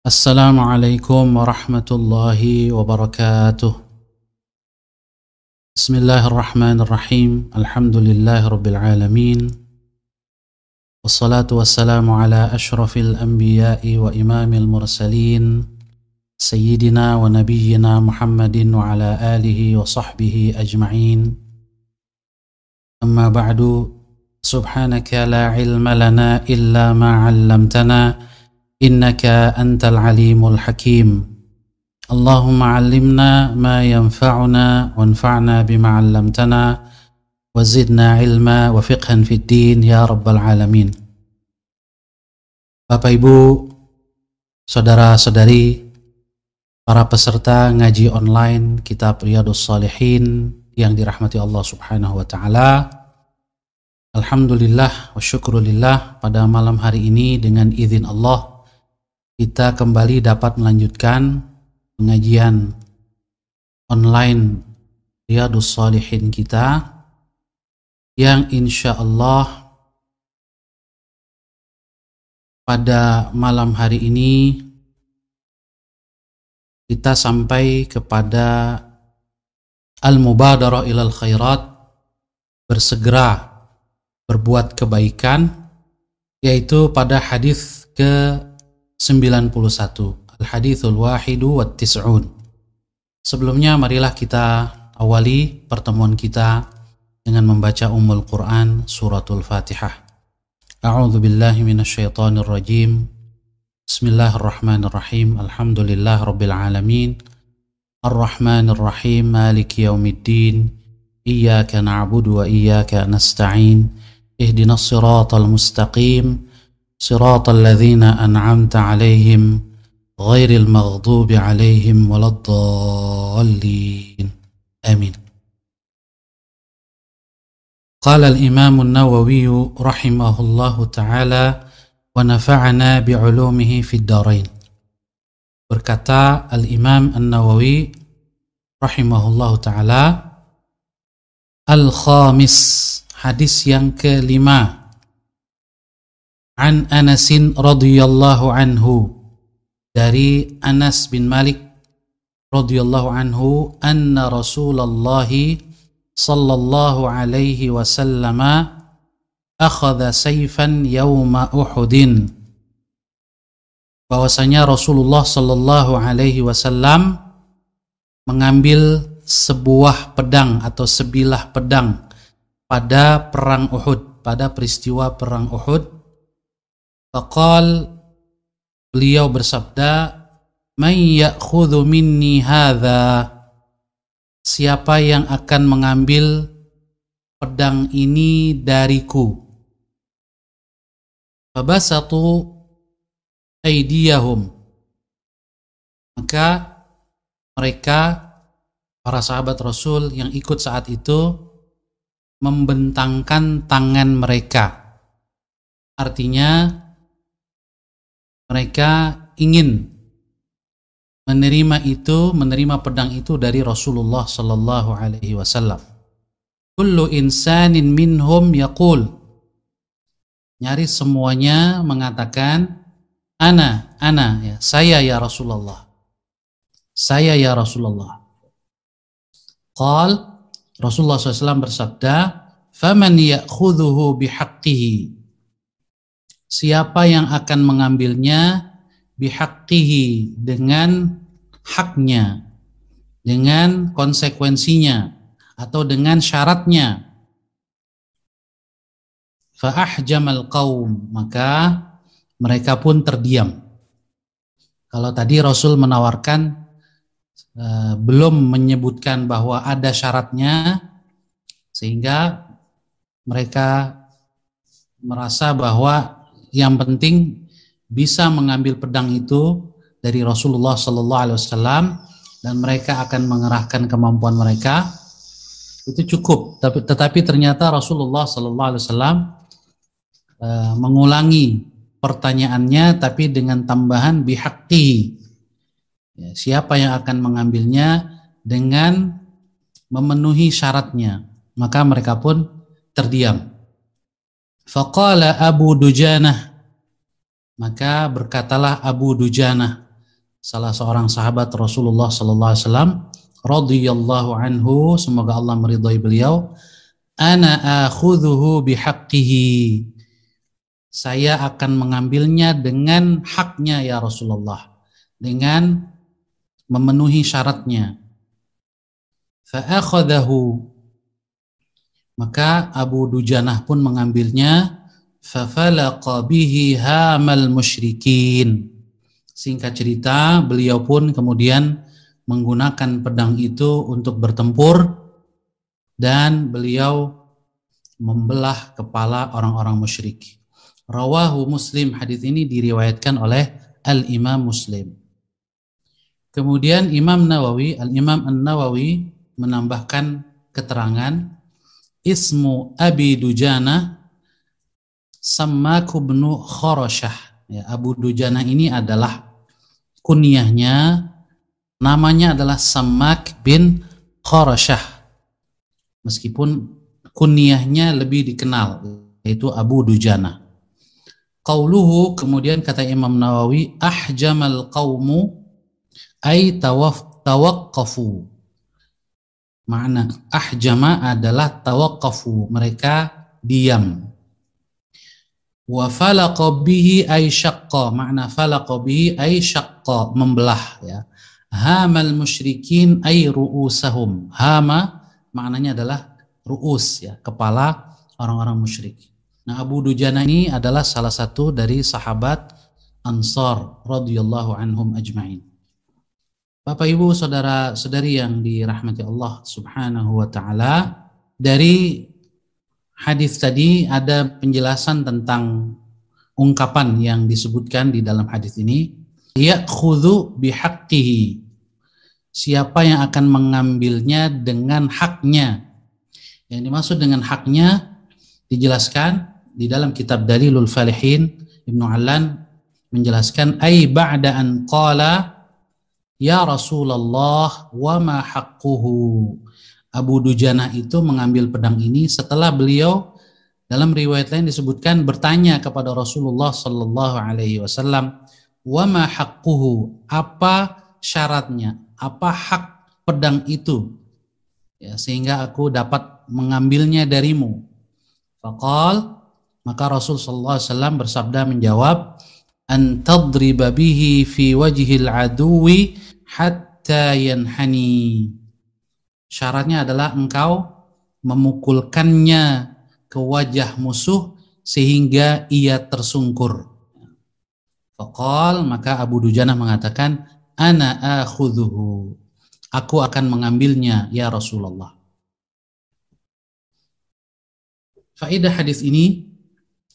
Assalamualaikum warahmatullahi wabarakatuh. Bismillahirrahmanirrahim. Alhamdulillahi rabbil alamin. Wassalatu wassalamu ala ashrafil anbiya'i wa imamil mursalin Sayyidina wa nabiyyina Muhammadin wa ala alihi wa sahbihi ajma'in. Amma ba'du. Subhanaka la ilma lana illa ma 'allamtana innaka antal alimul hakim. Allahumma 'allimna ma yanfa'una wanfa'na bima 'allamtana wa zidna ilma wa fiqhan fid din ya rabbal alamin. Bapak Ibu, saudara-saudari, para peserta ngaji online Kitab Riyadhus Shalihin yang dirahmati Allah Subhanahu wa taala. Alhamdulillah wa syukrulillah, pada malam hari ini dengan izin Allah kita kembali dapat melanjutkan pengajian online Riyadhus Shalihin kita yang insya Allah pada malam hari ini kita sampai kepada al-mubadarah ilal khairat, bersegera berbuat kebaikan, yaitu pada hadis ke 91, Al-Hadithul Wahidu wa Tis'un. Sebelumnya marilah kita awali pertemuan kita dengan membaca Ummul Quran Suratul Fatihah. A'udzu billahi minasyaitonir rajim. Bismillahirrahmanirrahim. Alhamdulillah rabbil alamin. Ar-Rahmanir Rahim. Maliki yaumiddin. Iyyaka na'budu wa iyyaka nasta'in. Ihdinas siratal mustaqim. صراط الذين أنعمت عليهم غير المغضوب عليهم ولا الضالين آمين. قال الإمام النووي رحمه الله تعالى ونفعنا بعلومه في الدارين. Berkata Al-Imam An-Nawawi rahimahullahu ta'ala, Al-Khamis, hadis yang kelima, An Anasin radhiyallahu anhu, dari Anas bin Malik radhiyallahu anhu, anna Rasulullah sallallahu alaihi wasallam akhadha sayfan yawma Uhudin, bahwasanya Rasulullah sallallahu alaihi wasallam mengambil sebuah pedang atau sebilah pedang pada perang Uhud, pada peristiwa perang Uhud. Faqal, beliau bersabda, man ya'khudhu minni hadha, siapa yang akan mengambil pedang ini dariku. Fabasatu aydiyahum, maka mereka, para sahabat Rasul yang ikut saat itu, membentangkan tangan mereka. Artinya mereka ingin menerima pedang itu dari Rasulullah sallallahu alaihi wasallam. Kullu insanin minhum yaqul, nyaris semuanya mengatakan ana ya, saya ya Rasulullah, saya ya Rasulullah. Qal, Rasulullah SAW bersabda, faman ya'khudhuhu bihaqqihi, siapa yang akan mengambilnya, bihaqqihi, dengan haknya, dengan konsekuensinya atau dengan syaratnya. Fa'ahjamal qaum, maka mereka pun terdiam. Kalau tadi Rasul menawarkan, belum menyebutkan bahwa ada syaratnya, sehingga mereka merasa bahwa yang penting bisa mengambil pedang itu dari Rasulullah sallallahu alaihi wasallam dan mereka akan mengerahkan kemampuan mereka, itu cukup. Tetapi ternyata Rasulullah sallallahu alaihi wasallam mengulangi pertanyaannya, tapi dengan tambahan bihaqqi, ya, siapa yang akan mengambilnya dengan memenuhi syaratnya. Maka mereka pun terdiam. Faqala Abu Dujanah, maka berkatalah Abu Dujanah, salah seorang sahabat Rasulullah sallallahu alaihi wasallam radhiyallahu anhu, semoga Allah meridhai beliau, ana akhudhuhu bihaqqihi, saya akan mengambilnya dengan haknya ya Rasulullah, dengan memenuhi syaratnya. Fa akhadhahu, maka Abu Dujanah pun mengambilnya. Fa falaqa bihi hamal musyrikin, singkat cerita beliau pun kemudian menggunakan pedang itu untuk bertempur dan beliau membelah kepala orang-orang musyrik. Rawahu Muslim, hadis ini diriwayatkan oleh Al-Imam Muslim. Kemudian Al-Imam An-Nawawi menambahkan keterangan, ismu Abi Dujanah Sammak bin Khurashah. Ya, Abu Dujanah ini adalah kunyahnya, namanya adalah Sammak bin Khurashah, meskipun kunyahnya lebih dikenal, yaitu Abu Dujanah. Qauluhu, kemudian kata Imam Nawawi, ahjamal qaumu ay tawaqqafu. Makna ahjama adalah tawaqqafu, mereka diam. Wa falaqa bihi ay syaqqa, makna falaqa bihi ay syaqqa, membelah, ya. Hamal musyrikin ay ru'usahum. Hama maknanya adalah ru'us, ya, kepala orang-orang musyrik. Nah, Abu Dujanah ini adalah salah satu dari sahabat Ansar radhiyallahu anhum ajma'in. Bapak Ibu saudara-saudari yang dirahmati Allah Subhanahu wa taala, dari hadis tadi ada penjelasan tentang ungkapan yang disebutkan di dalam hadis ini, ya'khudhu bihaqqihi, siapa yang akan mengambilnya dengan haknya. Yang dimaksud dengan haknya dijelaskan di dalam kitab Dalilul Falihin, Ibnu Allan menjelaskan, ay ba'da an qala ya Rasulullah wa ma haqquhu. Abu Dujanah itu mengambil pedang ini setelah beliau, dalam riwayat lain disebutkan, bertanya kepada Rasulullah sallallahu alaihi wasallam, wa ma haqquhu, apa syaratnya, apa hak pedang itu, ya, sehingga aku dapat mengambilnya darimu. Faqal, maka Rasul sallallahu alaihi wasallam bersabda menjawab, an tadriba bihi fi wajhil aduwi hatta yanhani. Syaratnya adalah engkau memukulkannya ke wajah musuh sehingga ia tersungkur. Faqal, maka Abu Dujanah mengatakan, ana akhudhuhu, aku akan mengambilnya ya Rasulullah. Faedah hadis ini,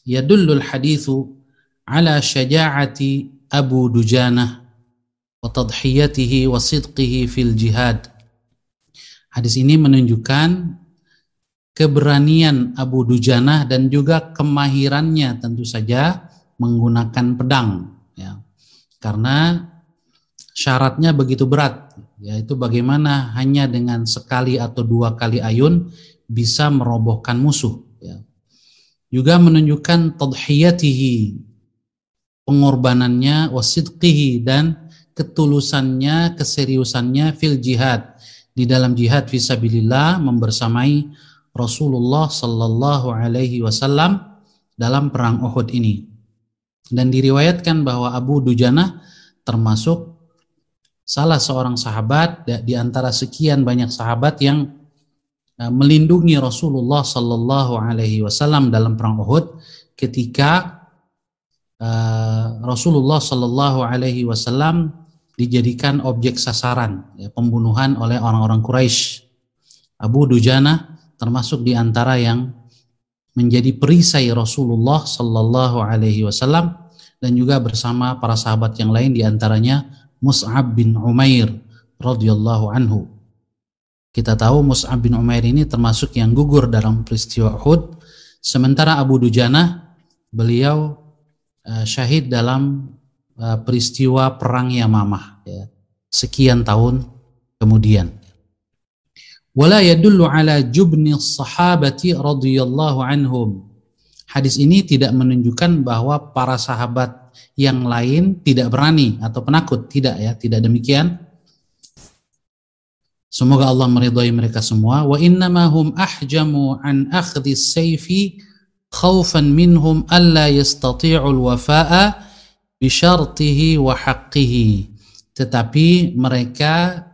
yadullul hadithu ala syaja'ati Abu Dujanah wa tadhiyatihi wa sidqihi fil jihad. Hadis ini menunjukkan keberanian Abu Dujanah dan juga kemahirannya tentu saja menggunakan pedang, ya. Karena syaratnya begitu berat, yaitu bagaimana hanya dengan sekali atau dua kali ayun bisa merobohkan musuh, ya. Juga menunjukkan tadhiyatihi, pengorbanannya, wasidqihi, dan ketulusannya, keseriusannya fil jihad, di dalam jihad fisabilillah, membersamai Rasulullah sallallahu alaihi wasallam dalam perang Uhud ini. Dan diriwayatkan bahwa Abu Dujanah termasuk salah seorang sahabat di antara sekian banyak sahabat yang melindungi Rasulullah sallallahu alaihi wasallam dalam perang Uhud ketika Rasulullah sallallahu alaihi wasallam dijadikan objek sasaran, ya, pembunuhan oleh orang-orang Quraisy. Abu Dujanah termasuk di antara yang menjadi perisai Rasulullah sallallahu alaihi wasallam, dan juga bersama para sahabat yang lain, di antaranya Mus'ab bin Umair radhiyallahu anhu. Kita tahu Mus'ab bin Umair ini termasuk yang gugur dalam peristiwa Uhud, sementara Abu Dujanah beliau syahid dalam peristiwa perang Yamamah, ya, sekian tahun kemudian. Wala yadullu ala jubni sahabati radhiyallahu anhum. Hadis ini tidak menunjukkan bahwa para sahabat yang lain tidak berani atau penakut. Tidak ya, tidak demikian. Semoga Allah meridhai mereka semua. Wa innama hum ahjamu an akhdhi as-sayfi khaufan minhum alla yastati'u al-wafa'a bi syartihi wa haqqihi. Tetapi mereka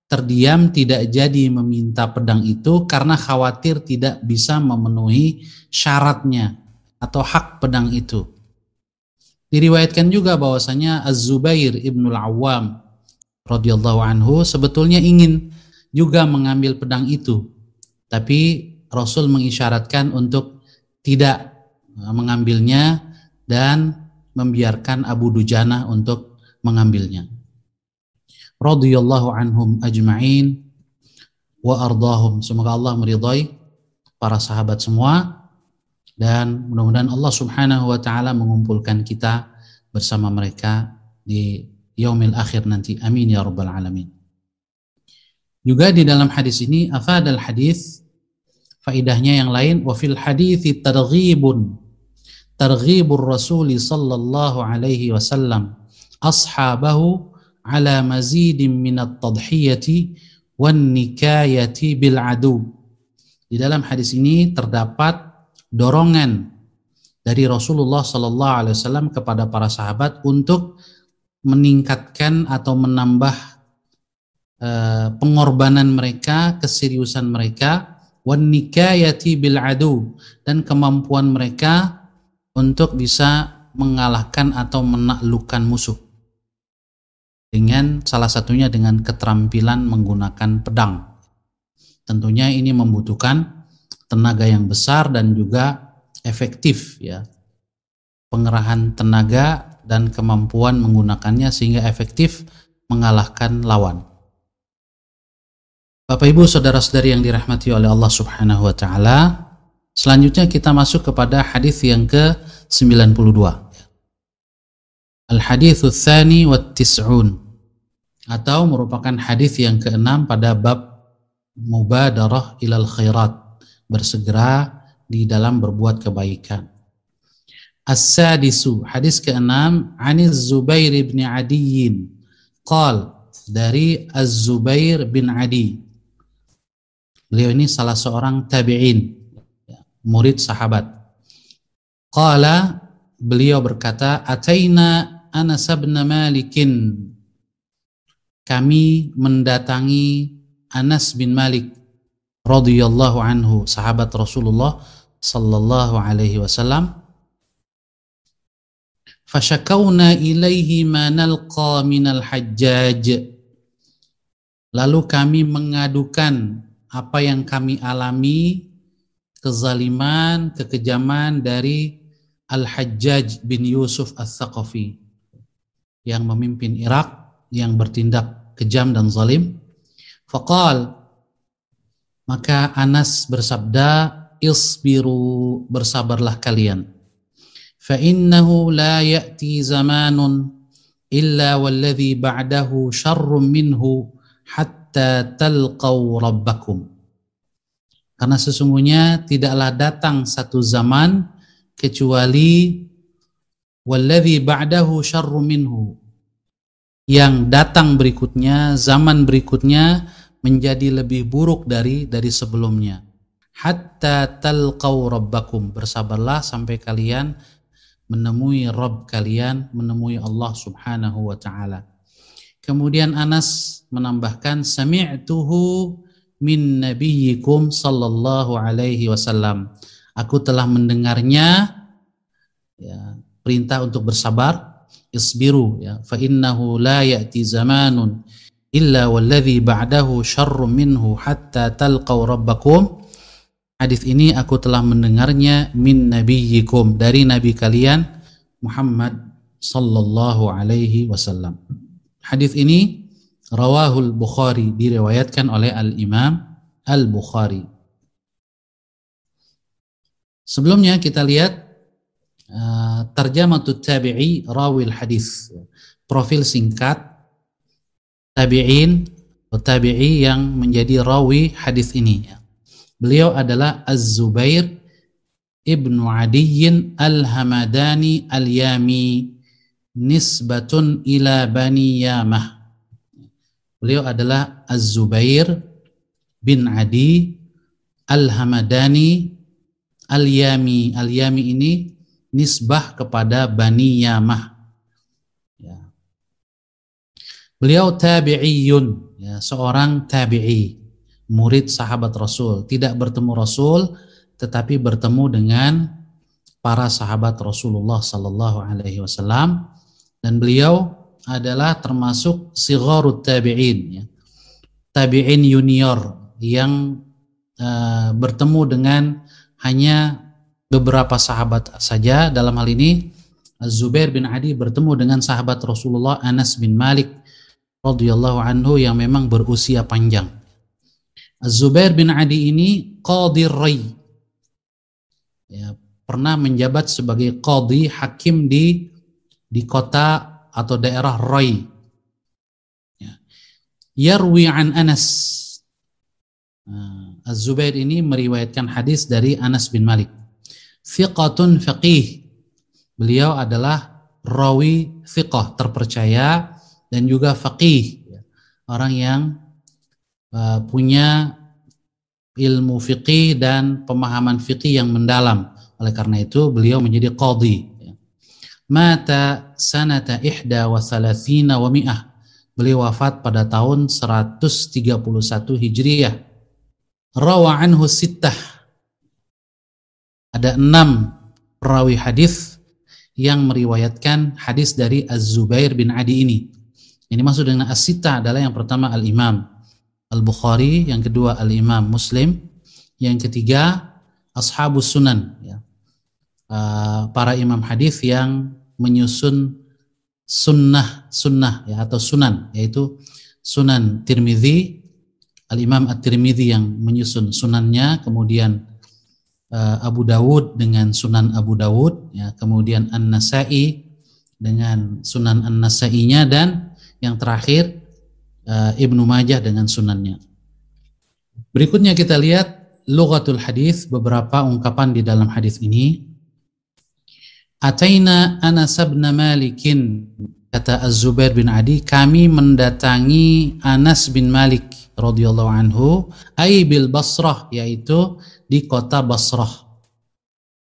terdiam tidak jadi meminta pedang itu karena khawatir tidak bisa memenuhi syaratnya atau hak pedang itu. Diriwayatkan juga bahwasanya Az-Zubair ibnul Awwam radhiyallahu anhu sebetulnya ingin juga mengambil pedang itu, tapi Rasul mengisyaratkan untuk tidak mengambilnya dan membiarkan Abu Dujanah untuk mengambilnya. Radhiyallahu anhum ajma'in wa ardahum. Semoga Allah meridhai para sahabat semua dan mudah-mudahan Allah Subhanahu wa taala mengumpulkan kita bersama mereka di yaumil akhir nanti. Amin ya rabbal alamin. Juga di dalam hadis ini afadal hadis, faidahnya yang lain, wa fil hadithi targhibur Rasul sallallahu alaihi wasallam ashabahu ala mazidin minat tadhiyati wan nikayati bil adu. Di dalam hadis ini terdapat dorongan dari Rasulullah sallallahu alaihi wasallam kepada para sahabat untuk meningkatkan atau menambah pengorbanan mereka, keseriusan mereka, wan nikayati bil adu, dan kemampuan mereka untuk bisa mengalahkan atau menaklukkan musuh, dengan salah satunya dengan keterampilan menggunakan pedang. Tentunya ini membutuhkan tenaga yang besar dan juga efektif ya, pengerahan tenaga dan kemampuan menggunakannya sehingga efektif mengalahkan lawan. Bapak Ibu saudara-saudari yang dirahmati oleh Allah Subhanahu wa taala, selanjutnya kita masuk kepada hadis yang ke-92. Al-haditsus tsani wat tis'un, atau merupakan hadis yang ke-6 pada bab mubadarah ilal khairat, bersegera di dalam berbuat kebaikan. As-sadisu, hadis ke-6, Aniz Zubair bin Adiyin qal, dari Az-Zubair bin Adi. Beliau ini salah seorang tabi'in, murid sahabat. Qala, beliau berkata, Ataina Anas bin Malikin, kami mendatangi Anas bin Malik radhiyallahu anhu, sahabat Rasulullah sallallahu alaihi wasallam. Fashakawna ilaihi ma nalqa minal hajjaj, lalu kami mengadukan apa yang kami alami, kezaliman, kekejaman dari Al-Hajjaj bin Yusuf Al-Thaqafi yang memimpin Irak, yang bertindak kejam dan zalim. Faqal, maka Anas bersabda, isbiru, bersabarlah kalian. Fa innahu la ya'ti zamanun illa walladhi ba'dahu syarrun minhu hatta talqaw rabbakum. Karena sesungguhnya tidaklah datang satu zaman kecuali walladhi ba'dahu syarrun minhu, yang datang berikutnya, zaman berikutnya menjadi lebih buruk dari sebelumnya. Hatta talqaw rabbakum, bersabarlah sampai kalian menemui Rabb kalian, menemui Allah Subhanahu wa taala. Kemudian Anas menambahkan, sami'tuhu min nabiyyikum sallallahu alaihi wasallam. Aku telah mendengarnya, ya, perintah untuk bersabar, isbiru, ya, fa innahu la ya'ti zamanun illa walladhi ba'dahu syarrun minhu hatta talqaw rabbakum. Hadis ini aku telah mendengarnya min nabiyyikum, dari nabi kalian Muhammad sallallahu alaihi wasallam. Hadis ini rawahul Bukhari, diriwayatkan oleh Al-Imam Al-Bukhari. Sebelumnya kita lihat tarjamatut tabi'i rawil hadis, profil singkat tabi'in atau tabi'i yang menjadi rawi hadis ini. Beliau adalah Az-Zubair ibnu Adiyyin Al-Hamadani Al-Yami nisbatun ila Bani Yamah. Beliau adalah Az-Zubair bin Adi Al-Hamadani Al-Yami. Al-Yami ini nisbah kepada Bani Yamah. Ya. Beliau tabi'iyun, ya, seorang tabi'i, murid sahabat Rasul. Tidak bertemu Rasul, tetapi bertemu dengan para sahabat Rasulullah Sallallahu Alaihi Wasallam. Dan beliau adalah termasuk sigharut tabi'in, ya, tabi'in junior yang bertemu dengan hanya beberapa sahabat saja. Dalam hal ini Az-Zubair bin Adi bertemu dengan sahabat Rasulullah Anas bin Malik radhiyallahu anhu yang memang berusia panjang. Az-Zubair bin Adi ini qadhi Rai, ya, pernah menjabat sebagai qadhi hakim di kota atau daerah Rai. Ya. Yarwi an Anas. Az-Zubair ini meriwayatkan hadis dari Anas bin Malik. Thiqatun faqih. Beliau adalah rawi thiqah, terpercaya, dan juga faqih, orang yang punya ilmu fiqih dan pemahaman fiqih yang mendalam. Oleh karena itu beliau menjadi qadhi. Mata sanata 31 wa mi'ah. Beliau wafat pada tahun 131 Hijriah. Rawa anhu sittah. Ada 6 perawi hadis yang meriwayatkan hadis dari Az-Zubair bin Adi ini. Ini maksud dengan as-sittah adalah yang pertama Al-Imam Al-Bukhari, yang kedua Al-Imam Muslim, yang ketiga Ashabus Sunan, ya. Para imam hadis yang menyusun sunnah ya, atau sunan, yaitu Sunan Tirmidzi, Al-Imam At-Tirmidzi yang menyusun sunannya, kemudian Abu Dawud dengan Sunan Abu Dawud, ya, kemudian An-Nasai dengan Sunan An-Nasainya, dan yang terakhir Ibnu Majah dengan sunannya. Berikutnya kita lihat lughatul hadis, beberapa ungkapan di dalam hadis ini. Ataina Anas bin Malikin, kata Az-Zubair bin Adi, kami mendatangi Anas bin Malik radhiyallahu anhu, ai bil Basrah, yaitu di kota Basrah.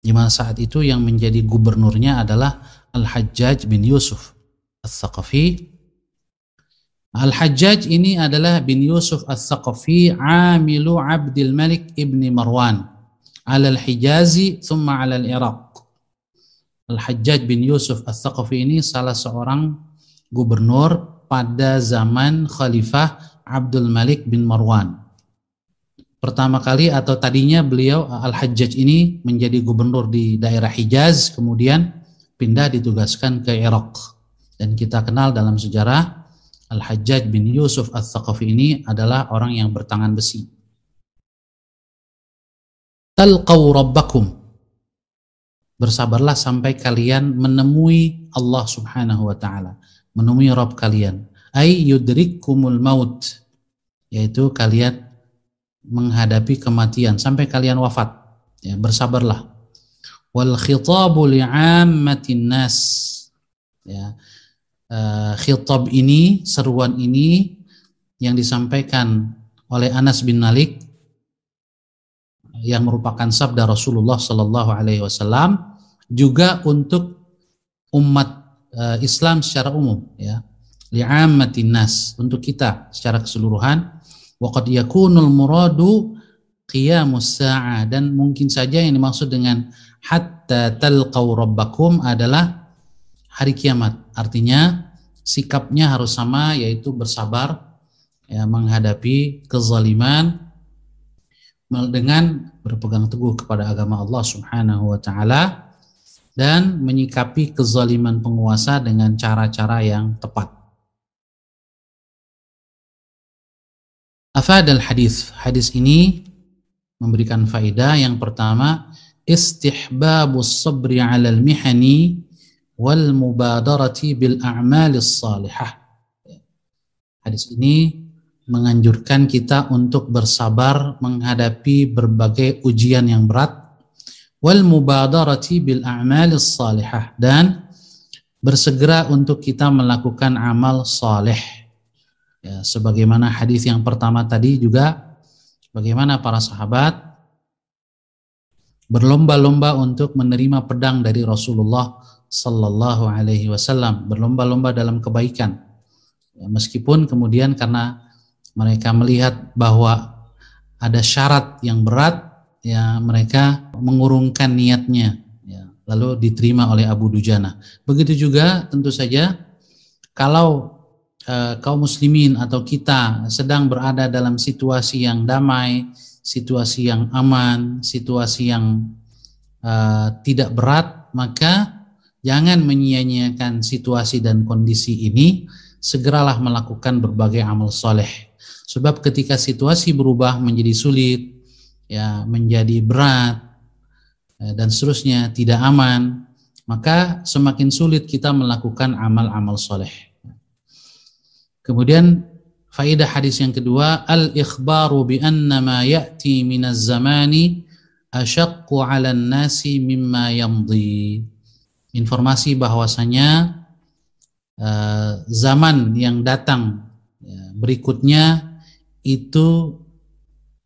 Di mana saat itu yang menjadi gubernurnya adalah Al-Hajjaj bin Yusuf Al-Thaqafi. Al-Hajjaj ini adalah bin Yusuf Al-Thaqafi, amilu Abdul Malik ibni Marwan ala al-Hijazi thumma ala al-Iraq. Al-Hajjaj bin Yusuf Al-Thaqafi ini salah seorang gubernur pada zaman Khalifah Abdul Malik bin Marwan. Pertama kali atau tadinya beliau Al-Hajjaj ini menjadi gubernur di daerah Hijaz, kemudian pindah ditugaskan ke Irak. Dan kita kenal dalam sejarah Al-Hajjaj bin Yusuf Al-Thaqafi ini adalah orang yang bertangan besi. Talqaw rabbakum, bersabarlah sampai kalian menemui Allah Subhanahu wa ta'ala, menemui Rabb kalian. Ay yudrikkumul maut, yaitu kalian menghadapi kematian sampai kalian wafat, ya, bersabarlah. Wal khitabu li'ammatin nas, ya, khitab ini, seruan ini yang disampaikan oleh Anas bin Malik yang merupakan sabda Rasulullah Sallallahu Alaihi Wasallam juga untuk umat Islam secara umum, ya, li'ammatin nas, untuk kita secara keseluruhan. Waqad yakunul muradu qiyamus sa'ah, dan mungkin saja yang dimaksud dengan hatta talqaw rabbakum adalah hari kiamat. Artinya sikapnya harus sama, yaitu bersabar, ya, menghadapi kezaliman dengan berpegang teguh kepada agama Allah Subhanahu wa ta'ala, dan menyikapi kezaliman penguasa dengan cara-cara yang tepat. Afadal hadis, hadis ini memberikan faedah. Yang pertama, istihbabus sabri 'alal mihani wal mubadarati bil a'malis salihah. Hadis ini menganjurkan kita untuk bersabar menghadapi berbagai ujian yang berat, wal mubadarati bil a'malis salihah, dan bersegera untuk kita melakukan amal soleh. Ya, sebagaimana hadis yang pertama tadi juga, bagaimana para sahabat berlomba-lomba untuk menerima pedang dari Rasulullah Sallallahu Alaihi Wasallam, berlomba-lomba dalam kebaikan. Ya, meskipun kemudian karena mereka melihat bahwa ada syarat yang berat, ya mereka mengurungkan niatnya, ya, lalu diterima oleh Abu Dujana. Begitu juga tentu saja kalau kaum muslimin atau kita sedang berada dalam situasi yang damai, situasi yang aman, situasi yang tidak berat, maka jangan menyia-nyiakan situasi dan kondisi ini, segeralah melakukan berbagai amal soleh. Sebab ketika situasi berubah menjadi sulit, ya menjadi berat, dan seterusnya, tidak aman, maka semakin sulit kita melakukan amal-amal soleh. Kemudian faedah hadis yang kedua, al-ikhbaru bi anna ma ya'ti minaz zamani asyaqqu 'alan nasi mimma yamdi. Informasi bahwasanya zaman yang datang berikutnya itu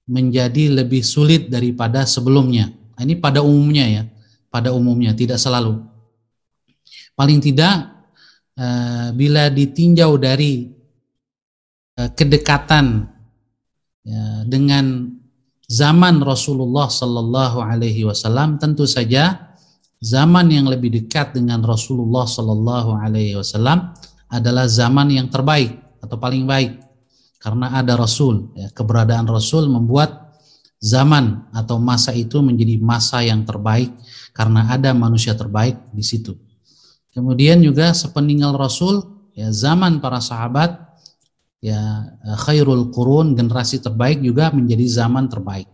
menjadi lebih sulit daripada sebelumnya. Ini pada umumnya ya, pada umumnya, tidak selalu. Paling tidak bila ditinjau dari kedekatan ya, dengan zaman Rasulullah Sallallahu Alaihi Wasallam, tentu saja zaman yang lebih dekat dengan Rasulullah Sallallahu Alaihi Wasallam adalah zaman yang terbaik atau paling baik, karena ada Rasul. Ya, keberadaan Rasul membuat zaman atau masa itu menjadi masa yang terbaik karena ada manusia terbaik di situ. Kemudian juga sepeninggal Rasul, ya zaman para sahabat, ya khairul qurun, generasi terbaik juga menjadi zaman terbaik.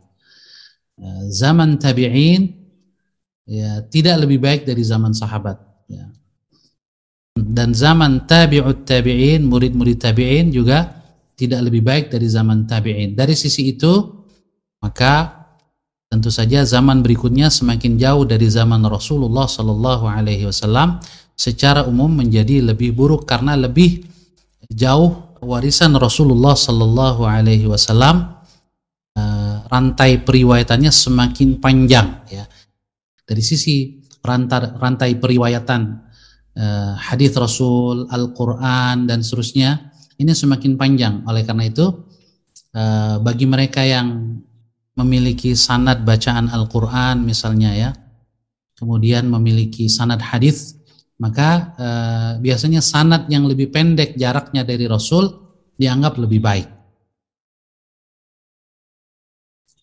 Zaman tabi'in ya tidak lebih baik dari zaman sahabat, ya. Dan zaman tabi'ut tabi'in, murid-murid tabi'in juga tidak lebih baik dari zaman tabi'in. Dari sisi itu, maka tentu saja zaman berikutnya semakin jauh dari zaman Rasulullah Sallallahu Alaihi Wasallam secara umum menjadi lebih buruk karena lebih jauh warisan Rasulullah Sallallahu Alaihi Wasallam, rantai periwayatannya semakin panjang, ya. Dari sisi rantai periwayatan hadis Rasul, Al-Quran dan seterusnya, ini semakin panjang. Oleh karena itu, bagi mereka yang memiliki sanad bacaan Al-Quran misalnya, ya, kemudian memiliki sanad hadis, maka biasanya sanad yang lebih pendek jaraknya dari Rasul dianggap lebih baik.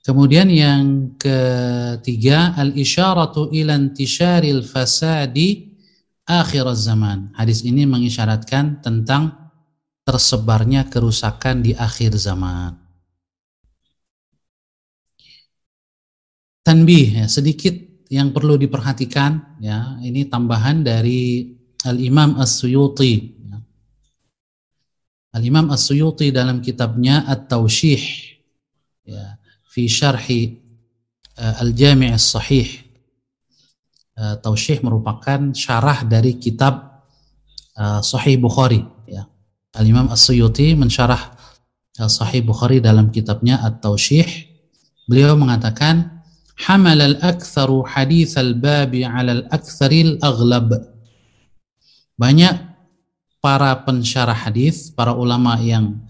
Kemudian yang ketiga, al-isyaratu ila intisyaril fasadi akhir zaman. Hadis ini mengisyaratkan tentang tersebarnya kerusakan di akhir zaman. Tanbih, ya, sedikit yang perlu diperhatikan, ya, ini tambahan dari Al-Imam As-Suyuti. Ya. Al-Imam As-Suyuti dalam kitabnya At-Tawshih, ya, fi syarhi Al-Jami' As-Sahih. Tawshih merupakan syarah dari kitab Sahih Bukhari, ya. Al-Imam As-Suyuti mensyarah Sahih Bukhari dalam kitabnya At-Tawshih. Beliau mengatakan, hamal al-aktharu hadits al-babi 'ala al-aktsaril aghlab. Banyak para pensyarah hadis, para ulama yang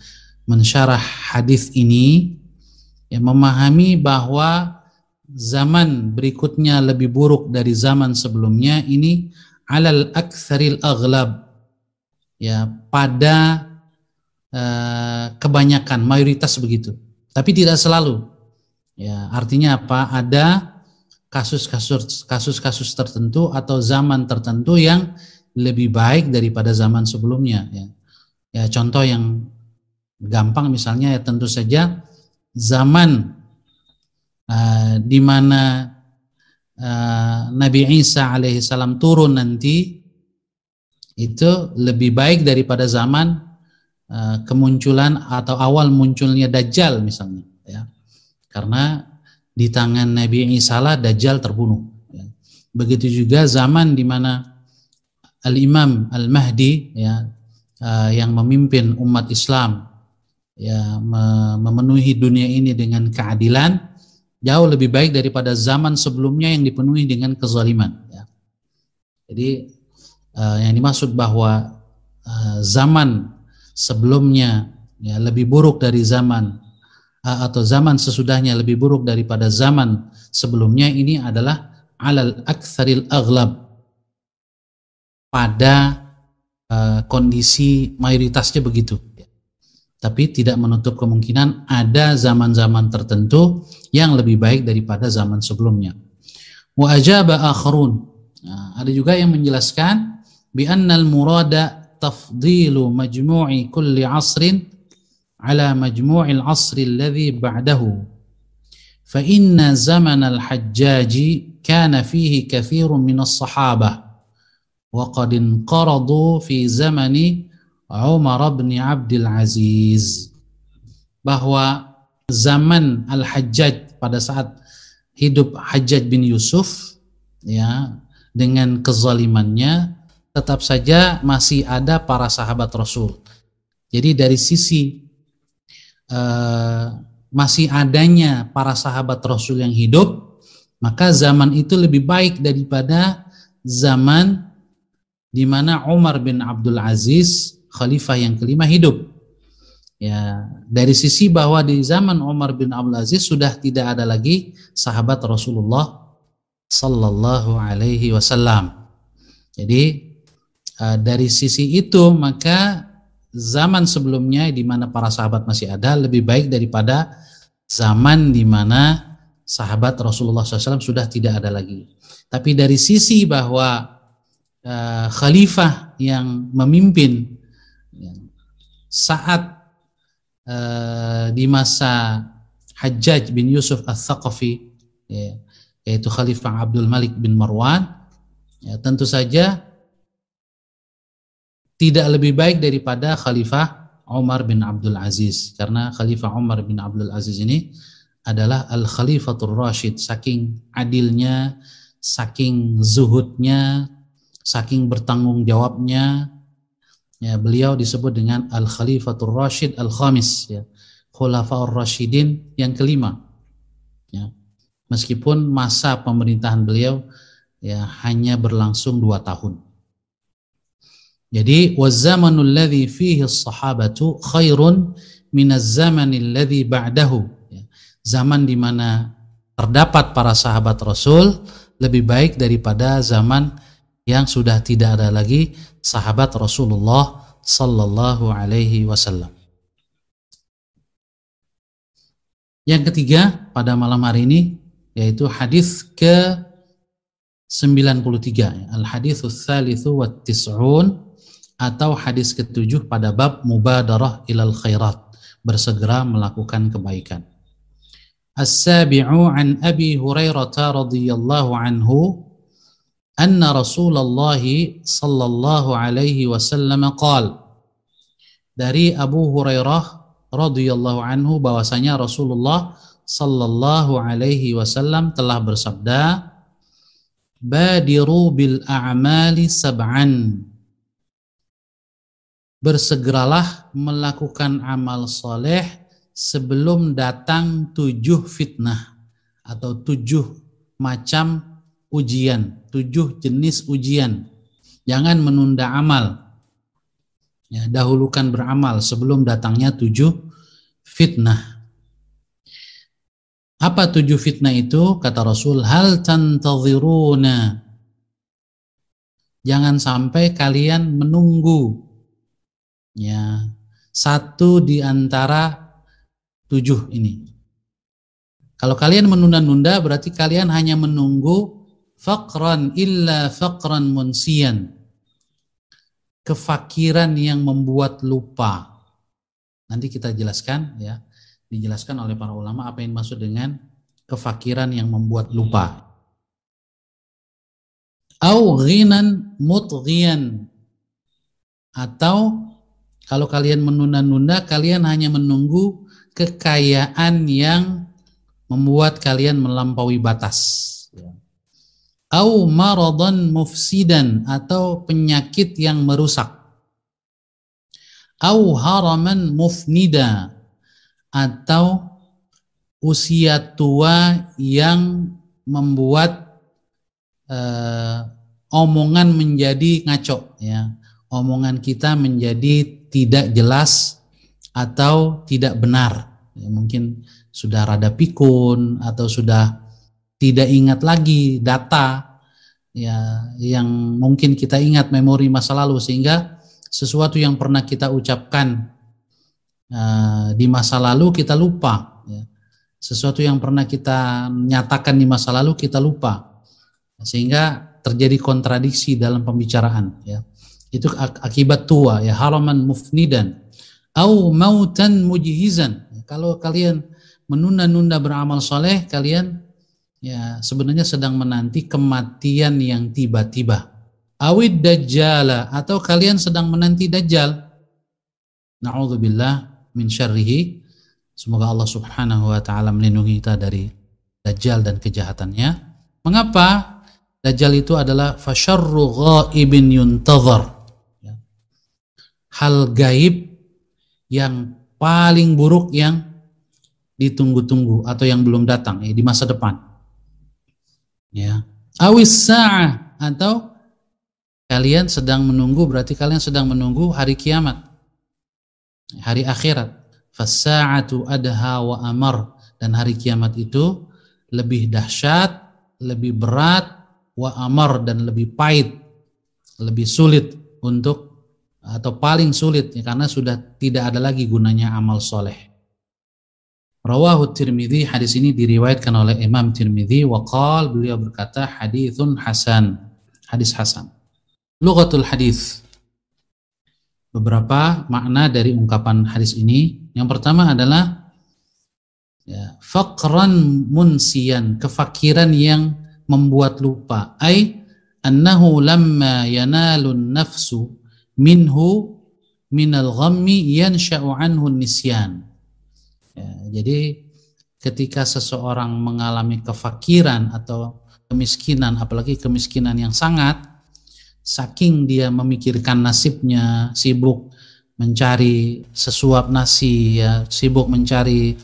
mensyarah hadis ini, yang memahami bahwa zaman berikutnya lebih buruk dari zaman sebelumnya ini 'ala al-aktsaril aghlab, ya, pada kebanyakan, mayoritas begitu, tapi tidak selalu. Ya, artinya apa? Ada kasus-kasus tertentu atau zaman tertentu yang lebih baik daripada zaman sebelumnya, ya. Ya, contoh yang gampang misalnya, ya, tentu saja zaman di mana Nabi Isa alaihissalam turun nanti itu lebih baik daripada zaman kemunculan atau awal munculnya Dajjal misalnya, ya. Karena di tangan Nabi Isa lah Dajjal terbunuh, ya. Begitu juga zaman di mana Al-Imam Al-Mahdi, ya, yang memimpin umat Islam, ya, memenuhi dunia ini dengan keadilan, jauh lebih baik daripada zaman sebelumnya yang dipenuhi dengan kezaliman, ya. Jadi yang dimaksud bahwa zaman sebelumnya, ya, lebih buruk dari zaman atau zaman sesudahnya lebih buruk daripada zaman sebelumnya, ini adalah alal aktsaril aghlab, pada kondisi mayoritasnya begitu. Tapi tidak menutup kemungkinan ada zaman-zaman tertentu yang lebih baik daripada zaman sebelumnya. Wa ajaba akharun, ada juga yang menjelaskan bi annal murada tafdilu majmu'i kulli asrin ala majmu'il asri alladhi ba'dahu fa inna zaman al-hajjaji kana fihi kathirun minas sahabah wa qad inqaradu fi zamani Umar bin Abdul Aziz, bahwa zaman Al-Hajjaj, pada saat hidup Hajjaj bin Yusuf, ya, dengan kezalimannya, tetap saja masih ada para sahabat Rasul. Jadi dari sisi masih adanya para sahabat Rasul yang hidup, maka zaman itu lebih baik daripada zaman di mana Umar bin Abdul Aziz, khalifah yang kelima, hidup. Ya, dari sisi bahwa di zaman Umar bin Abdul Aziz sudah tidak ada lagi sahabat Rasulullah sallallahu alaihi wasallam. Jadi dari sisi itu maka zaman sebelumnya di mana para sahabat masih ada lebih baik daripada zaman di mana sahabat Rasulullah SAW sudah tidak ada lagi. Tapi dari sisi bahwa khalifah yang memimpin saat di masa Hajjaj bin Yusuf Al-Thaqafi, ya, yaitu Khalifah Abdul Malik bin Marwan, ya, tentu saja tidak lebih baik daripada Khalifah Umar bin Abdul Aziz, karena Khalifah Umar bin Abdul Aziz ini adalah Al-Khalifatul Rashid, saking adilnya, saking zuhudnya, saking bertanggung jawabnya, ya, beliau disebut dengan Al-Khalifatul Rashid Al-Khamis, ya, Khulafaur Rashidin yang kelima, ya. Meskipun masa pemerintahan beliau, ya, hanya berlangsung 2 tahun. Jadi wazamanul ladzi fihi as-sahabatu khairun minaz zamanil ladzi ba'dahu, ya. Zaman di mana terdapat para sahabat Rasul lebih baik daripada zaman yang sudah tidak ada lagi sahabat Rasulullah sallallahu alaihi wasallam. Yang ketiga pada malam hari ini yaitu hadis ke-93, al-haditsus tsalitsu wat tis'un, atau hadis ke-7 pada bab mubadarah ilal khairat, bersegera melakukan kebaikan. As-sabi'u an Abi Hurairah radhiyallahu anhu anna Rasulullah sallallahu alaihi wasallam qala, dari Abu Hurairah radhiyallahu anhu bahwasanya Rasulullah sallallahu alaihi wasallam telah bersabda, badiru bil a'mali sab'an, bersegeralah melakukan amal soleh sebelum datang 7 fitnah atau 7 macam ujian, 7 jenis ujian. Jangan menunda amal, ya, dahulukan beramal sebelum datangnya 7 fitnah. Apa 7 fitnah itu? Kata Rasul, hal tantaziruna, jangan sampai kalian menunggu, ya, satu di antara 7 ini. Kalau kalian menunda-nunda berarti kalian hanya menunggu faqran illa faqran munsiyan, kefakiran yang membuat lupa. Nanti kita jelaskan, ya, dijelaskan oleh para ulama apa yang dimaksud dengan kefakiran yang membuat lupa. Au ghinan mutghiyan, atau kalau kalian menunda-nunda kalian hanya menunggu kekayaan yang membuat kalian melampaui batas. au maradan mufsidan, atau penyakit yang merusak, au haraman mufnida, atau usia tua yang membuat omongan menjadi ngaco, ya. Omongan kita menjadi tidak jelas atau tidak benar. Ya, mungkin sudah rada pikun atau sudah tidak ingat lagi data, ya, yang mungkin kita ingat memori masa lalu, sehingga sesuatu yang pernah kita ucapkan di masa lalu kita lupa, ya. Sesuatu yang pernah kita nyatakan di masa lalu kita lupa, sehingga terjadi kontradiksi dalam pembicaraan, ya. Itu akibat tua, ya, haraman mufnidan au mautan mujhizan. Kalau kalian menunda-nunda beramal soleh, kalian, ya, sebenarnya sedang menanti kematian yang tiba-tiba. Awid dajjala, atau kalian sedang menanti dajjal. Na'udzubillah min syarrihi. Semoga Allah subhanahu wa ta'ala melindungi kita dari dajjal dan kejahatannya. Mengapa? Dajjal itu adalah fasyarru ghaibin yuntazar, hal gaib yang paling buruk yang ditunggu-tunggu atau yang belum datang, di masa depan, ya. Awis sa'ah, atau kalian sedang menunggu, berarti kalian sedang menunggu hari kiamat, hari akhirat. Fas-sa'atu adha wa amar, dan hari kiamat itu lebih dahsyat, lebih berat, wa amar, dan lebih pahit, lebih sulit untuk, atau paling sulit, ya, karena sudah tidak ada lagi gunanya amal soleh. Rawahu Tirmidzi, hadis ini diriwayatkan oleh Imam Tirmidzi, wa qala, beliau berkata, haditsun hasan, hadis hasan. Lughatul hadis, beberapa makna dari ungkapan hadis ini. Yang pertama adalah, ya, faqran munsiyan, kefakiran yang membuat lupa, ai annahu lamma yanalun nafsu minhu minal ghammi yansha'u anhu nisyan. Ya, jadi ketika seseorang mengalami kefakiran atau kemiskinan, apalagi kemiskinan yang sangat, saking dia memikirkan nasibnya, sibuk mencari sesuap nasi, ya, sibuk mencari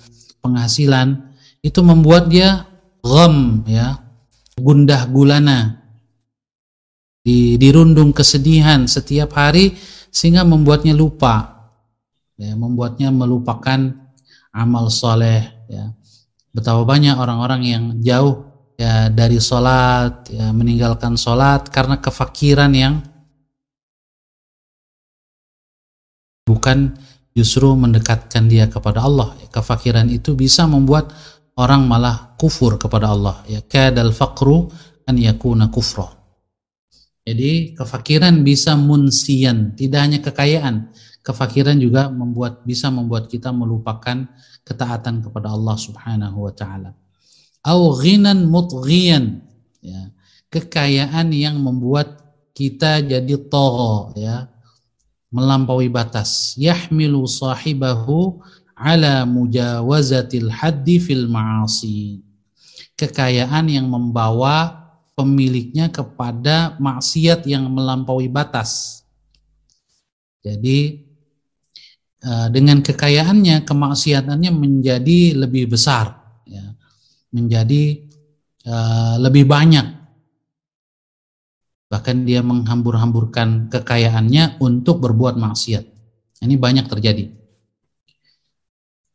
penghasilan, itu membuat dia gham, ya, gundah gulana, dirundung kesedihan setiap hari, sehingga membuatnya lupa, ya, membuatnya melupakan amal soleh, ya. Betapa banyak orang-orang yang jauh, ya, dari sholat, ya, meninggalkan sholat karena kefakiran yang bukan justru mendekatkan dia kepada Allah. Kefakiran itu bisa membuat orang malah kufur kepada Allah, ya, kadal faqru an yakuna kufra. Jadi kefakiran bisa munsian, tidak hanya kekayaan, kefakiran juga bisa membuat kita melupakan ketaatan kepada Allah subhanahu wa ta'ala. Au ghinan mutghiyan, ya, kekayaan yang membuat kita jadi tagha, ya, melampaui batas. Yahmilu sahibahu ala mujawazatil haddi fil ma'asi, kekayaan yang membawa pemiliknya kepada maksiat yang melampaui batas. Jadi dengan kekayaannya, kemaksiatannya menjadi lebih besar, ya, menjadi lebih banyak. Bahkan dia menghambur-hamburkan kekayaannya untuk berbuat maksiat. Ini banyak terjadi.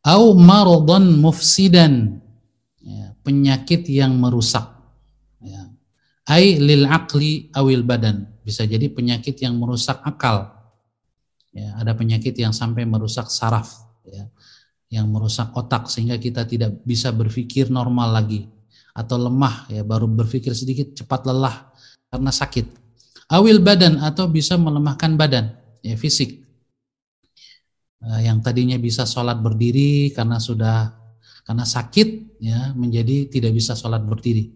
Au maradan mufsidan, ya, penyakit yang merusak, ya. Ai lil aqli awil badan, bisa jadi penyakit yang merusak akal, ya. Ada penyakit yang sampai merusak saraf, ya, yang merusak otak sehingga kita tidak bisa berpikir normal lagi, atau lemah, ya, baru berpikir sedikit cepat lelah karena sakit. Awil badan, atau bisa melemahkan badan, ya, fisik. Yang tadinya bisa sholat berdiri karena sakit, ya, menjadi tidak bisa sholat berdiri,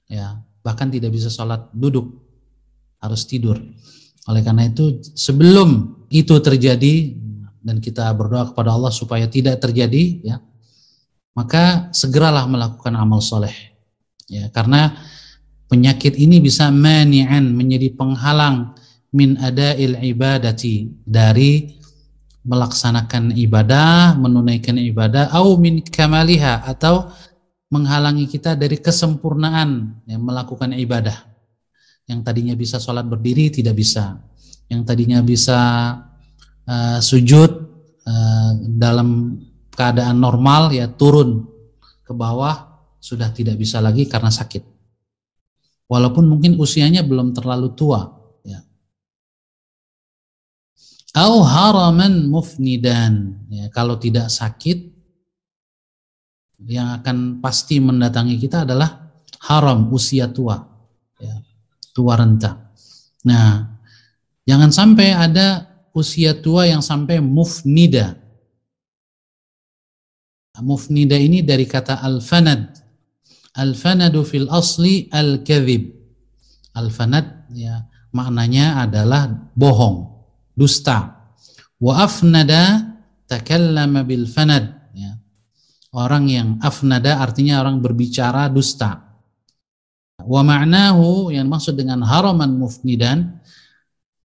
ya, bahkan tidak bisa sholat duduk, harus tidur. Oleh karena itu, sebelum itu terjadi, dan kita berdoa kepada Allah supaya tidak terjadi, ya, maka segeralah melakukan amal soleh, ya, karena Penyakit ini bisa mani'an, menjadi penghalang min ada'il ibadati, dari melaksanakan ibadah, menunaikan ibadah, au min kamaliha, atau menghalangi kita dari kesempurnaan melakukan ibadah. Yang tadinya bisa sholat berdiri tidak bisa, yang tadinya bisa sujud dalam keadaan normal ya turun ke bawah sudah tidak bisa lagi karena sakit. Walaupun mungkin usianya belum terlalu tua ya. Au haraman mufnidan ya, kalau tidak sakit yang akan pasti mendatangi kita adalah haram, usia tua ya, tua renta. Nah, jangan sampai ada usia tua yang sampai mufnida. Mufnida ini dari kata al-fanad. Al-fanadu fil asli al-kadhib. Al-fanad ya maknanya adalah bohong, dusta. Wa afnada takallama bil fanad ya. Orang yang afnada artinya orang berbicara dusta. Wa ma'nahu yang maksud dengan haraman mufnidan,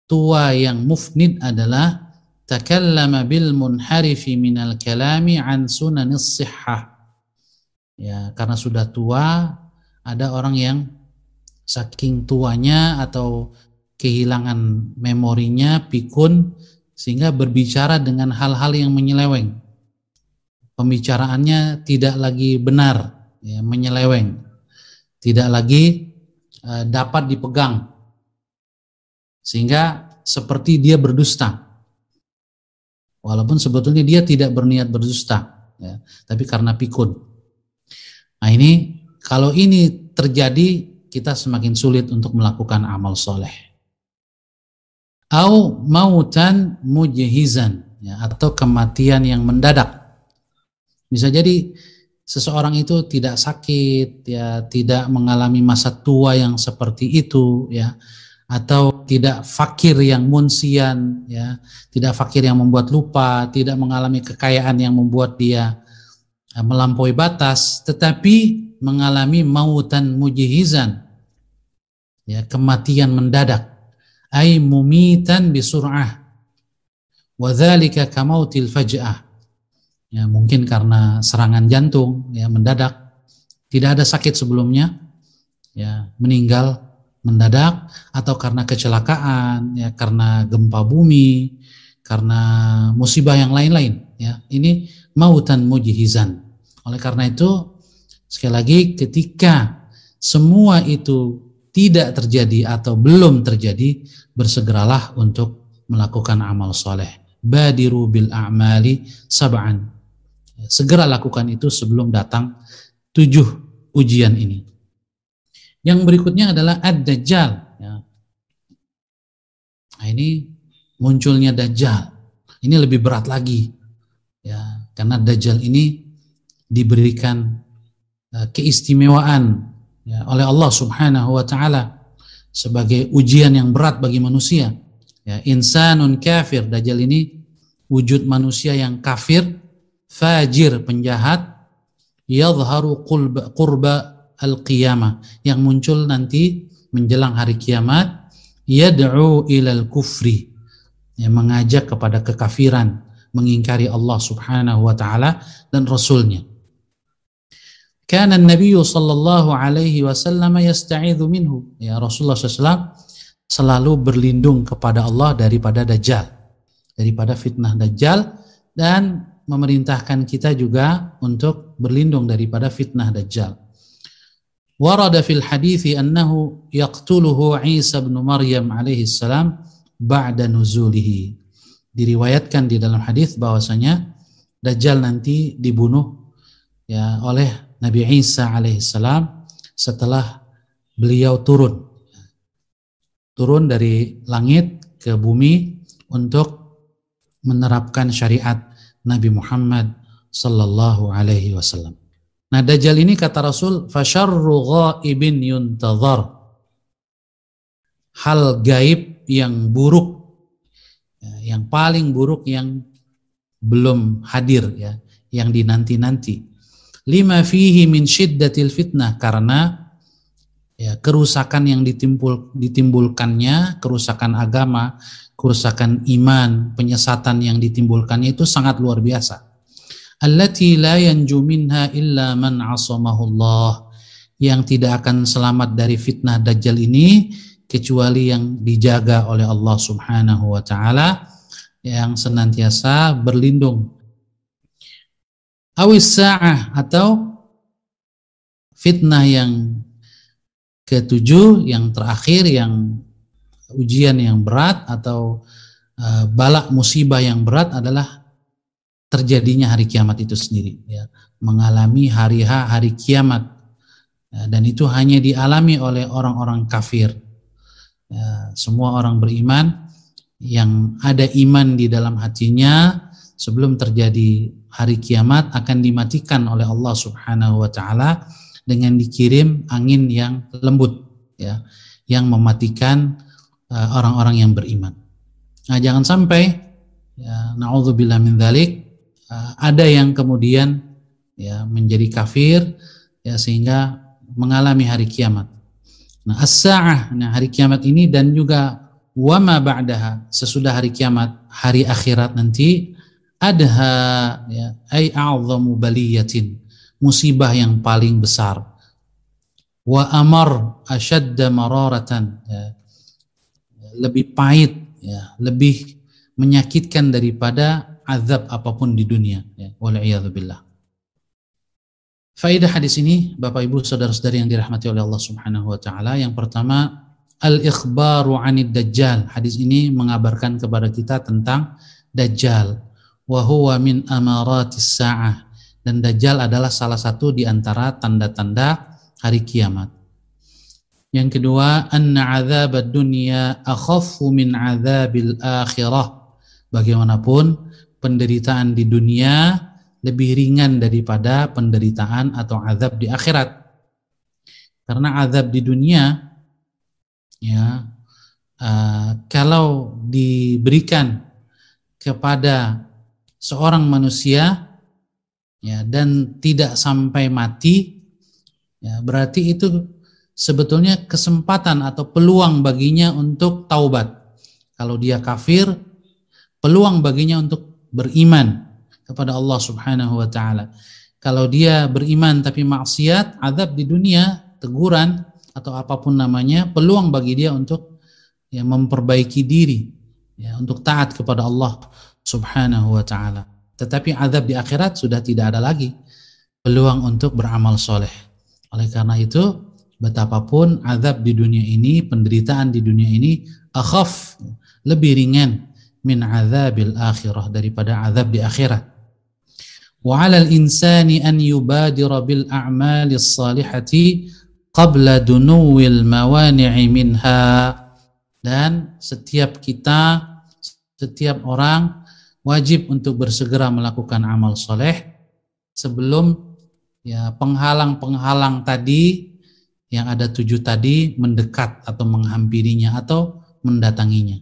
tua yang mufnid adalah takallama bil munharifi minal kalami an sunanis sihhah. Ya, karena sudah tua, ada orang yang saking tuanya atau kehilangan memorinya, pikun, sehingga berbicara dengan hal-hal yang menyeleweng. Pembicaraannya tidak lagi benar, ya, menyeleweng. Tidak lagi dapat dipegang. Sehingga seperti dia berdusta. Walaupun sebetulnya dia tidak berniat berdusta, ya, tapi karena pikun. Nah ini, kalau ini terjadi, kita semakin sulit untuk melakukan amal soleh. Au mautan mujhizan, ya, atau kematian yang mendadak. Bisa jadi seseorang itu tidak sakit, ya, tidak mengalami masa tua yang seperti itu, ya, atau tidak fakir yang munsian, ya, tidak fakir yang membuat lupa, tidak mengalami kekayaan yang membuat dia melampaui batas, tetapi mengalami mautan mujhizan, ya, kematian mendadak, ay mumitan bisur'ah, wa dzalika kamautil faj'ah, ya, mungkin karena serangan jantung, ya, mendadak, tidak ada sakit sebelumnya, ya, meninggal mendadak, atau karena kecelakaan, ya, karena gempa bumi, karena musibah yang lain-lain, ya, ini mautan mujhizan. Oleh karena itu, sekali lagi, ketika semua itu tidak terjadi atau belum terjadi, bersegeralah untuk melakukan amal soleh. Badiru bil a'mali sab'an. Segera lakukan itu sebelum datang 7 ujian ini. Yang berikutnya adalah ad-dajjal. Ya. Nah, ini munculnya dajjal. Ini lebih berat lagi, ya, karena dajjal ini diberikan keistimewaan, ya, oleh Allah Subhanahu wa taala sebagai ujian yang berat bagi manusia. Ya, insanun kafir, dajjal ini wujud manusia yang kafir, fajir, penjahat, yadhharu qurba al-qiyamah, yang muncul nanti menjelang hari kiamat, yad'u ilal kufri, yang mengajak kepada kekafiran, mengingkari Allah Subhanahu wa taala dan Rasulnya. Kana Nabi sallallahu alaihi wasallam yasta'idzu minhu. Ya, Rasulullah SAW selalu berlindung kepada Allah daripada dajjal, daripada fitnah dajjal, dan memerintahkan kita juga untuk berlindung daripada fitnah dajjal. Warada fil hadithi annahu yaqtuluhu Isa bin Maryam alaihi salam ba'da nuzulihi. Diriwayatkan di dalam hadis bahwasanya dajjal nanti dibunuh, ya, oleh Nabi Isa alaihissalam setelah beliau turun dari langit ke bumi untuk menerapkan syariat Nabi Muhammad sallallahu alaihi wasallam. Nah, dajjal ini kata Rasul, fasyarru ghaibin yuntadhar, hal gaib yang buruk, ya, yang paling buruk yang belum hadir, ya, yang dinanti-nanti. Lima fihi min syiddatil fitnah, karena Ya, kerusakan yang ditimbulkannya, kerusakan agama, kerusakan iman, penyesatan yang ditimbulkannya itu sangat luar biasa. Allati la yanju minha illa man asamahullah, yang tidak akan selamat dari fitnah Dajjal ini kecuali yang dijaga oleh Allah Subhanahu wa taala, yang senantiasa berlindung. Awis sa'ah, atau fitnah yang ketujuh, yang terakhir, yang ujian yang berat atau balak musibah yang berat adalah terjadinya hari kiamat itu sendiri, ya, mengalami hari kiamat, ya, dan itu hanya dialami oleh orang-orang kafir. Ya, semua orang beriman yang ada iman di dalam hatinya sebelum terjadi hari kiamat akan dimatikan oleh Allah Subhanahu wa taala dengan dikirim angin yang lembut, ya, yang mematikan orang-orang yang beriman. Nah, jangan sampai, ya, na'udzubillah min dzalik, ada yang kemudian, ya, menjadi kafir, ya, sehingga mengalami hari kiamat. Nah, as-sa'ah, nah, hari kiamat ini, dan juga wa ma ba'daha, sesudah hari kiamat, hari akhirat nanti, adha, ya, ay a'zamu baliyatin, musibah yang paling besar. Wa amar ashadda mararatan, ya, lebih pahit, ya, lebih menyakitkan daripada azab apapun di dunia, ya, wal'iyadzubillah. Faedah hadis ini, Bapak Ibu saudara-saudari yang dirahmati oleh Allah Subhanahu wa taala, yang pertama, al-ikhbaru 'anid dajjal. Hadis ini mengabarkan kepada kita tentang Dajjal. Wa huwa min amaratis sa'ah, dan Dajjal adalah salah satu di antara tanda-tanda hari kiamat. Yang kedua, anna 'adzabad dunya akhaffu min 'adzabil akhirah. Bagaimanapun penderitaan di dunia lebih ringan daripada penderitaan atau azab di akhirat. Karena azab di dunia, ya, kalau diberikan kepada seorang manusia, ya, dan tidak sampai mati, ya, berarti itu sebetulnya kesempatan atau peluang baginya untuk taubat. Kalau dia kafir, peluang baginya untuk beriman kepada Allah Subhanahu wa taala. Kalau dia beriman tapi maksiat, azab di dunia, teguran atau apapun namanya, peluang bagi dia untuk, ya, memperbaiki diri, ya, untuk taat kepada Allah Subhanahu wa taala. Tetapi azab di akhirat sudah tidak ada lagi peluang untuk beramal soleh. Oleh karena itu, betapapun azab di dunia ini, penderitaan di dunia ini, akhaf, lebih ringan min azabil akhirah, daripada azab di akhirat. Wa 'alal insani an yubadira bil a'malis salihati qabla dunuwil mawani'i minha. Dan setiap orang wajib untuk bersegera melakukan amal soleh sebelum, ya, penghalang-penghalang tadi yang ada 7 tadi mendekat atau menghampirinya atau mendatanginya.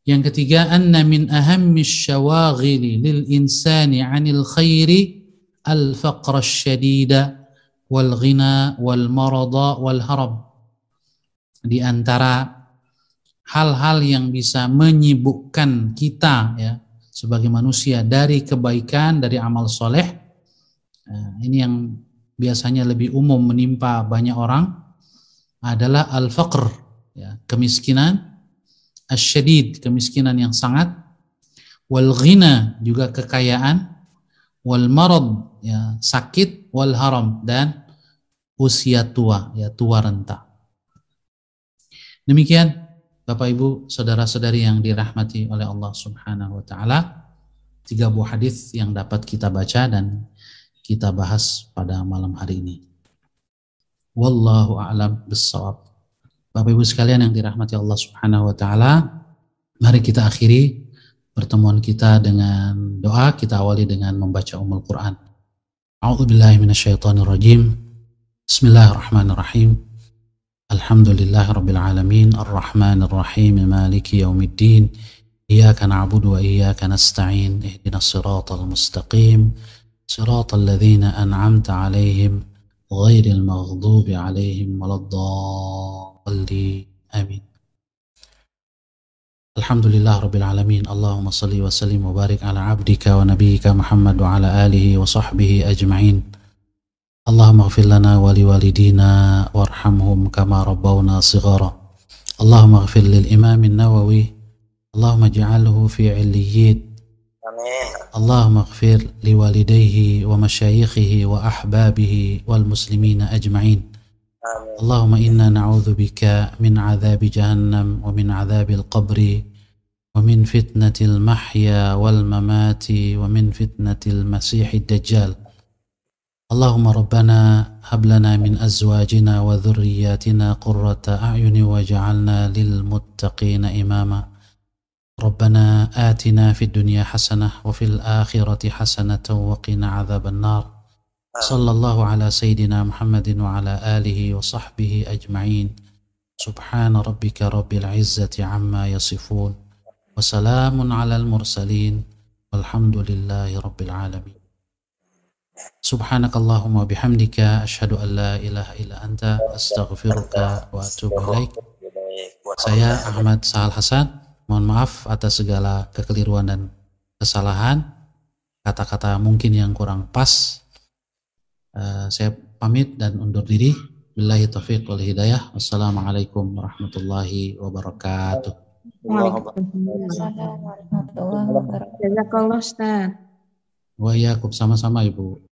Yang ketiga, anna min ahammis syawaghili lil insani 'anil khairi al-faqra asy-syadida wal ghina wal marada wal harab. Di antara hal-hal yang bisa menyibukkan kita, ya, sebagai manusia dari kebaikan, dari amal soleh, ini yang biasanya lebih umum menimpa banyak orang, adalah al-faqr, ya, kemiskinan, asyadid, kemiskinan yang sangat, wal ghina, juga kekayaan, wal marad, ya, sakit, wal haram, dan usia tua, ya, tua renta. Demikian Bapak Ibu saudara-saudari yang dirahmati oleh Allah Subhanahu wa taala, 3 buah hadis yang dapat kita baca dan kita bahas pada malam hari ini. Wallahu a'lam bissawab. Bapak Ibu sekalian yang dirahmati Allah Subhanahu wa taala, mari kita akhiri pertemuan kita dengan doa. Kita awali dengan membaca Ummul Quran. A'udzubillahi minasyaitonirrajim. Bismillahirrahmanirrahim. Alhamdulillahirabbil alamin, arrahmanir rahim, maliki yaumiddin. Iyyaka na'budu wa iyyaka nasta'in. Ihdinas siratal mustaqim, siratal ladzina an'amta 'alaihim غير المغضوب عليهم ولا الضالين آمين. Alhamdulillah Rabbil Alamin. Allahumma salli wa sallim wa barik ala abdika wa nabiyyika Muhammad wa ala alihi wa sahbihi ajma'in. Allahumma ighfir lana wa liwalidina warhamhum kama rabbawna shighara. Allahumma ighfir lil Imam an-Nawawi. Allahumma ij'alhu fi 'illiyyin. Amin. Allahumma ighfir liwalidayhi wa masyayikhihi wa ahbabihi wal muslimina ajma'in. Amin. Allahumma inna na'udzu bika min 'adzabi jahannam wa min 'adzabil qabri wa min fitnatil mahya wal mamati wa min fitnatil masiihid dajjal. Allahumma rabbana hab lana min azwajina wa dhurriyyatina qurrata a'yuni waj'alna lil muttaqina imama. Rabbana atina fid dunya hasanah wa fil akhirati hasanatan wa qina 'adzaban nar. Sallallahu ala sayyidina Muhammadin wa ala alihi wa sahbihi ajma'in. Subhana rabbika rabbil izzati amma yasifun. Wa salamun alal mursalin. Walhamdulillahi rabbil alamin. Subhanakallahumma bihamdika asyhadu an la ilaha illa anta astaghfiruka wa atubu ilaik. Saya Ahmad Sahal Hasan. Mohon maaf atas segala kekeliruan dan kesalahan, kata-kata mungkin yang kurang pas. Saya pamit dan undur diri. Billahi taufiq wal hidayah. Wassalamualaikum warahmatullahi wabarakatuh. Waalaikumsalam warahmatullahi wabarakatuh. Jazakallah Ustaz. Wa iyyakum, sama-sama Ibu.